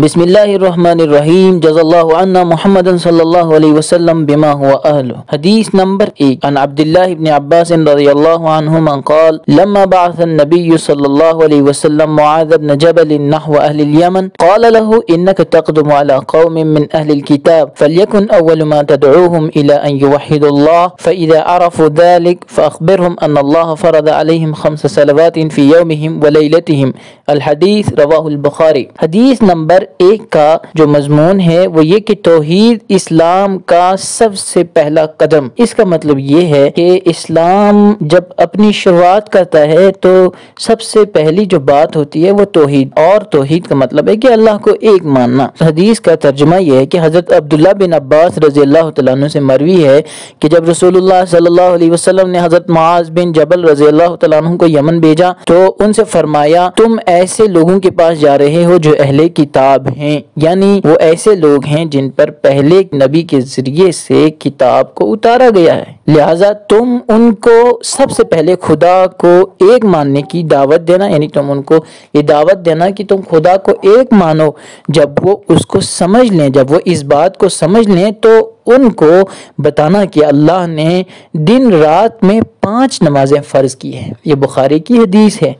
بسم اللہ الرحمن الرحیم جزا اللہ عنا محمد صلی اللہ علیہ وسلم بما هو اہلہ۔ حدیث نمبر 1 عن عبداللہ ابن عباس رضی اللہ عنہما قال لما بعث النبي صلی اللہ علیہ وسلم معاذ بن جبل نحو اہل اليمن قال له انك تقدم على قوم من اہل الكتاب فليكن اول ما تدعوهم الى ان يوحدوا الله فاذا عرفوا ذلك فاخبرهم ان الله فرض عليهم 5 صلوات في يومهم وليلتهم۔ الحدیث رواہ البخاری۔ حدیث نمبر 1 کا جو مضمون ہے وہ یہ کہ توحید اسلام کا سب سے پہلا قدم۔ اس کا مطلب یہ ہے کہ اسلام جب اپنی شروعات کرتا ہے تو سب سے پہلی جو بات ہوتی ہے وہ توحید، اور توحید کا مطلب ہے کہ اللہ کو ایک ماننا۔ حدیث کا ترجمہ یہ ہے کہ حضرت عبداللہ بن عباس رضی اللہ تعالیٰ عنہ سے مروی ہے کہ جب رسول اللہ صلی اللہ علیہ وسلم نے حضرت معاذ بن جبل رضی اللہ تعالیٰ عنہ کو یمن بھیجا تو ان سے فرمایا تم ایسے لوگوں کے پاس جا رہے ہو جو اہل کتاب ہیں، یعنی وہ ایسے لوگ ہیں جن پر پہلے نبی کے ذریعے سے کتاب کو اتارا گیا ہے، لہٰذا تم ان کو سب سے پہلے خدا کو ایک ماننے کی دعوت دینا، یعنی تم ان کو یہ دعوت دینا کہ تم خدا کو ایک مانو۔ جب وہ اس کو سمجھ لیں، جب وہ اس بات کو سمجھ لیں تو ان کو بتانا کہ اللہ نے دن رات میں 5 نمازیں فرض کی ہیں۔ یہ بخاری کی حدیث ہے۔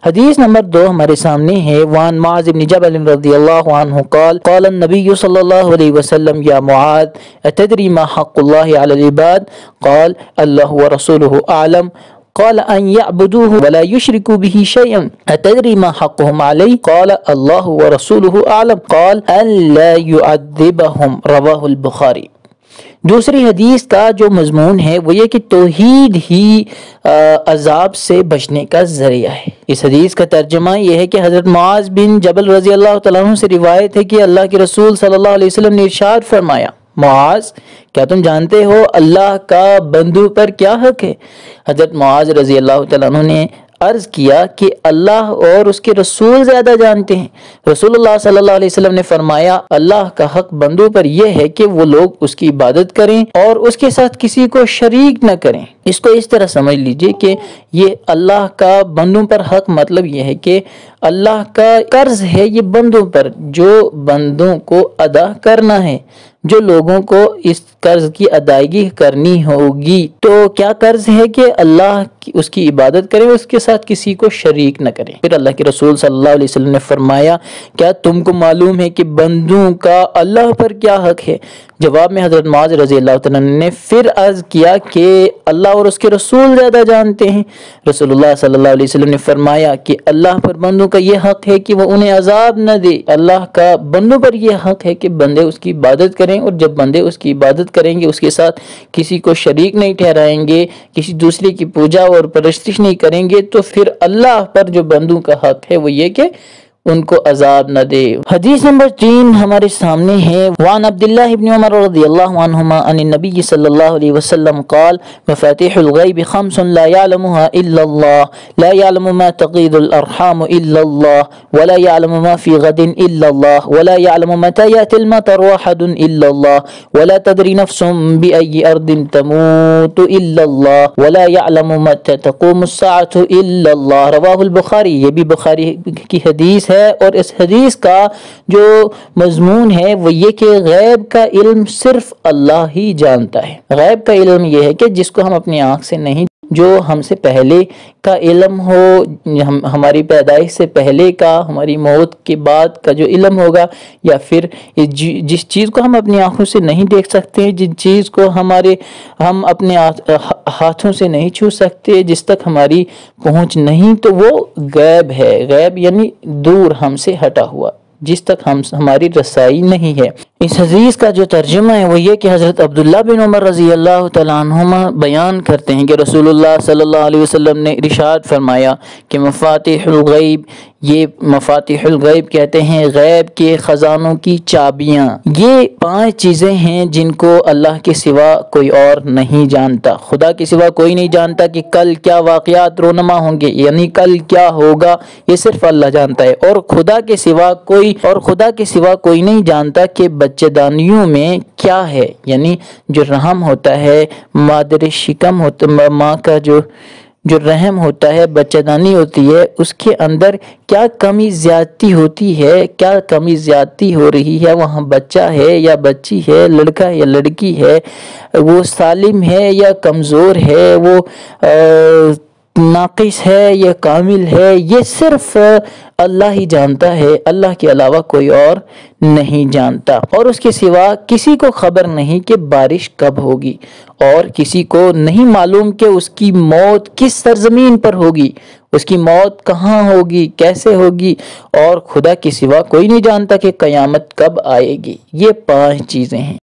حدیث نمبر 2 ہمارے سامنے ہے وعن معاذ بن جبل رضی اللہ عنہ قال قال النبی صلی اللہ علیہ وسلم یا معاذ اتدری ما حق اللہ علی العباد قال اللہ ورسولہ اعلم قال ان يعبدوه ولا يشركوا به شيئا اتدري ما حقهم عليه قال الله ورسوله اعلم قال الا يعذبهم رواہ البخاری۔ دوسری حدیث کا جو مضمون ہے وہ یہ کہ توحید ہی عذاب سے بچنے کا ذریعہ ہے۔ اس حدیث کا ترجمہ یہ ہے کہ حضرت معاذ بن جبل رضی اللہ تعالیٰ عنہ سے روایت ہے کہ اللہ کے رسول صلی اللہ علیہ وسلم نے ارشاد فرمایا معاذ کیا تم جانتے ہو اللہ کا بندوں پر کیا حق ہے؟ حضرت معاذ رضی اللہ تعالیٰ عنہ نے عرض کیا کہ اللہ اور اس کے رسول زیادہ جانتے ہیں۔ رسول اللہ صلی اللہ علیہ وسلم نے فرمایا اللہ کا حق بندوں پر یہ ہے کہ وہ لوگ اس کی عبادت کریں اور اس کے ساتھ کسی کو شریک نہ کریں۔ اس کو اس طرح سمجھ لیجئے کہ یہ اللہ کا بندوں پر حق مطلب یہ ہے کہ اللہ کا قرض ہے یہ بندوں پر جو بندوں کو ادا کرنا ہے، جو لوگوں کو اس قرض کی ادائیگی کرنی ہوگی۔ تو کیا قرض ہے کہ اللہ اس کی عبادت کریں، اس کے ساتھ کسی کو شریک نہ کریں۔ پھر اللہ کے رسول صلی اللہ علیہ وسلم نے فرمایا کیا تم کو معلوم ہے کہ بندوں کا اللہ پر کیا حق ہے؟ جواب میں حضرت معاذ رضی اللہ تعالیٰ نے پھر عرض کیا کہ اللہ اور اس کے رسول زیادہ جانتے ہیں۔ رسول اللہ صلی اللہ علیہ وسلم نے فرمایا کہ اللہ پر بندوں کا یہ حق ہے کہ وہ انہیں عذاب نہ دے۔ اللہ کا بندوں پر یہ حق ہے کہ بندے اس کی عبادت کریں، اور جب بندے اس کی عبادت کریں گے اس کے ساتھ کسی کو شریک نہیں ٹھہرائیں گے، کسی دوسرے کی پوجا اور پرستش نہیں کریں گے، تو پھر اللہ پر جو بندوں کا حق ہے وہ یہ کہ ان کو عذاب نہ دے۔ حدیث نمبر 3 ہمارے سامنے ہے وعن عبداللہ ابن عمر رضی اللہ عنہما عن النبی صلی اللہ علیہ وسلم قال مفاتيح الغیب 5 لا يعلمها الا الله لا يعلم ما تغيض الارحام الا الله ولا يعلم ما في غد الا الله ولا يعلم متى يأتي المطر واحد الا الله ولا تدري نفس بأي ارض تموت الا الله ولا يعلم متى تقوم الساعة الا الله رواہ البخاری۔ یہ بھی بخاری کی حدیث ہے، اور اس حدیث کا جو مضمون ہے وہ یہ کہ غیب کا علم صرف اللہ ہی جانتا ہے۔ غیب کا علم یہ ہے کہ جس کو ہم اپنی آنکھ سے نہیں، جو ہم سے پہلے کا علم ہو، ہماری پیدائش سے پہلے کا، ہماری موت کے بعد کا جو علم ہوگا، یا پھر جس چیز کو ہم اپنی آنکھوں سے نہیں دیکھ سکتے، جن چیز کو ہم اپنے ہاتھوں سے نہیں چھو سکتے، جس تک ہماری پہنچ نہیں، تو وہ غیب ہے۔ غیب یعنی دور، ہم سے ہٹا ہوا، جس تک ہماری رسائی نہیں ہے۔ اس حدیث کا جو ترجمہ ہے وہ یہ کہ حضرت عبداللہ بن عمر رضی اللہ تعالیٰ عنہما بیان کرتے ہیں کہ رسول اللہ صلی اللہ علیہ وسلم نے ارشاد فرمایا کہ مفاتیح الغیب، یہ مفاتیح الغیب کہتے ہیں غیب کے خزانوں کی چابیاں۔ یہ 5 چیزیں ہیں جن کو اللہ کے سوا کوئی اور نہیں جانتا۔ خدا کے سوا کوئی نہیں جانتا کہ کل کیا واقعات رونما ہوں گے، یعنی کل کیا ہوگا، یہ صرف اللہ جانتا ہے، اور خدا کے سوا کوئی نہیں جانتا کہ بچے دانیوں میں کیا ہے، یعنی جو رحم ہوتا ہے، مادر شکم ہوتا، ماں کا جو جو رحم ہوتا ہے، بچہ دانی ہوتی ہے، اس کے اندر کیا کمی زیادتی ہوتی ہے، کیا کمی زیادتی ہو رہی ہے، وہاں بچہ ہے یا بچی ہے، لڑکا ہے یا لڑکی ہے، وہ سالم ہے یا کمزور ہے، وہ ناقص ہے یا کامل ہے، یہ صرف اللہ ہی جانتا ہے، اللہ کے علاوہ کوئی اور نہیں جانتا، اور اس کے سوا کسی کو خبر نہیں کہ بارش کب ہوگی، اور کسی کو نہیں معلوم کہ اس کی موت کس سرزمین پر ہوگی، اس کی موت کہاں ہوگی، کیسے ہوگی، اور خدا کے سوا کوئی نہیں جانتا کہ قیامت کب آئے گی۔ یہ 5 چیزیں ہیں۔